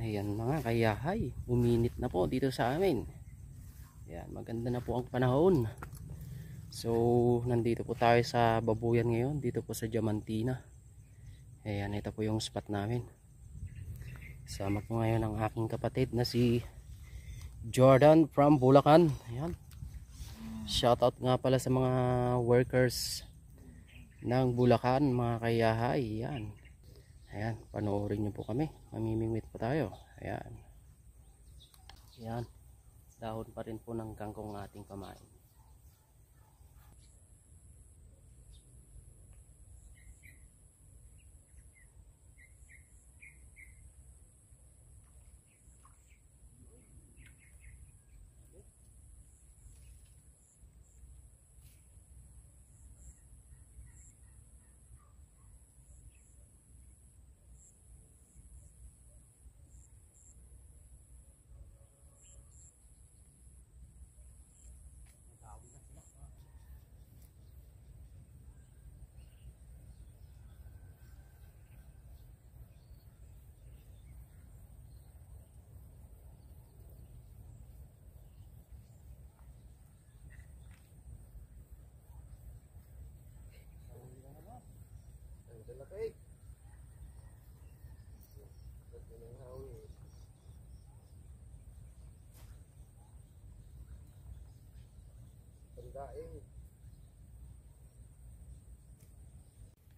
Ayan mga kayahay, uminit na po dito sa amin. Ayan, maganda na po ang panahon. So, nandito po tayo sa Babuyan ngayon, dito po sa Diamantina. Ayan, ito po yung spot namin. Sama ko ngayon ang aking kapatid na si Jordan from Bulacan. Ayan. Shoutout nga pala sa mga workers ng Bulacan, mga kayahay. Ayan. Ayan, panoorin nyo po kami. Mamimingwit po tayo. Ayan. Ayan. Dahon pa rin po ng kangkong ating pamain.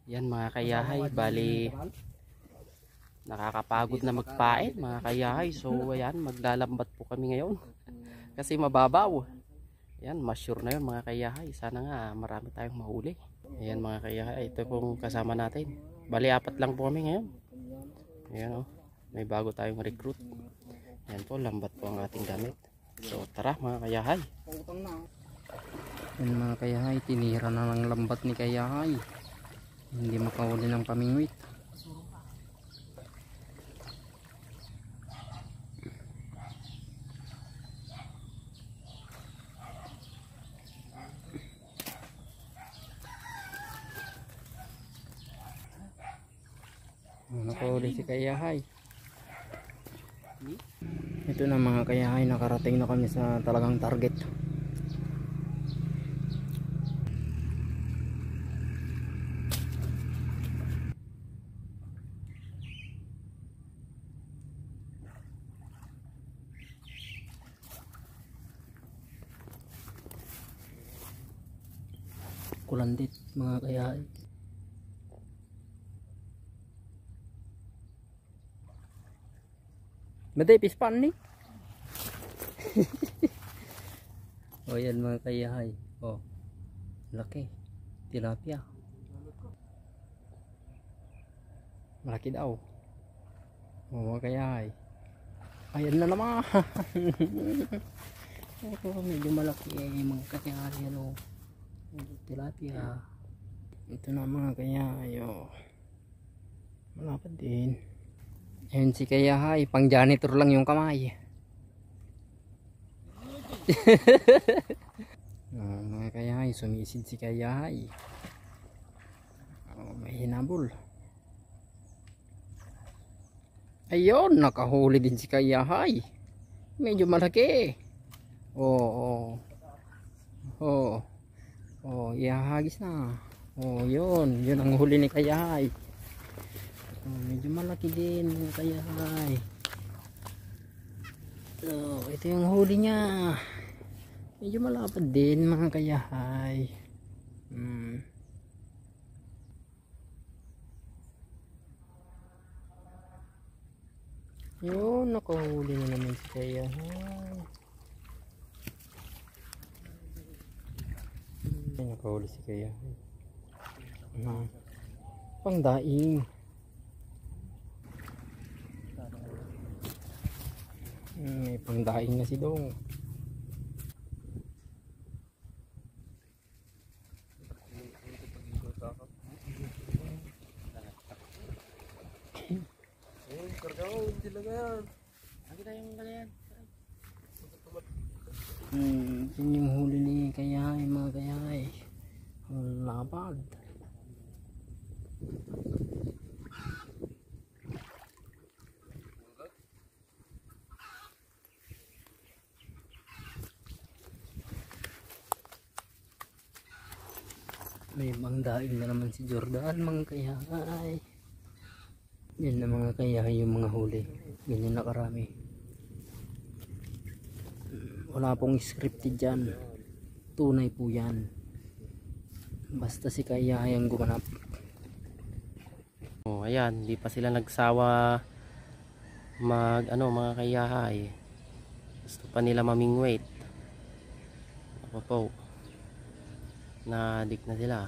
Yan mga kayahay, bali nakakapagod na magpain mga kayahay. So ayan, maglalambat po kami ngayon kasi mababaw. Ayan, ma-sure na yun mga kayahay. Sana nga marami tayong mahuli. Ayan mga kayahay, ito pong kasama natin. Bali 4 lang po kami ngayon. Ayan, oh, may bago tayong recruit. Ayan po, lambat po ang ating gamit. So tara mga kayahay. Yan mga kayahay, tinira na ng lambat ni kayahay. Hindi makahuli ng pamingwit. Nakahuli si kayahay. Ito na mga kayahay, nakarating na kami sa talagang target. Kulandit mga kayahay. Maday pispan ni. O yan mga kayahay. O, laki. Tilapia. Malaki daw. O mga kayahay. Ayan na naman. Medyo malaki mga kayahay. Ano. Tilapia. Ito na mga kayahay. O. Malapad din. Ayun si kayahay, pang janitor lang yung kamay. Mga kayahay, sumisid si kayahay. May hinabol. Ayun, nakahuli din si kayahay. Medyo malaki. Oo. Ihahagis na. Yun ang huli ni kayahay. Medyo malaki din mga kayahay. So, ito yung huli niya. Medyo malapad din mga kayahay. Yun, nakahuli na naman si kayahay. Nakahuli si kayahay. Pangdaing. May pangdaing na si Dong. Yun yung huli ni kayahay mga kayahay. Lapad. May mangdaing na naman si Jordan, mga kayahay. Yan na mga kayahay yung mga huli. Ganyan na karami. Wala pong scripted dyan. Tunay po yan. Basta si kayahay ang gumanap. Oh, ayan, hindi pa sila nagsawa mga kayahay. Gusto pa nila mamingwit. Ako po. Na-addict na sila.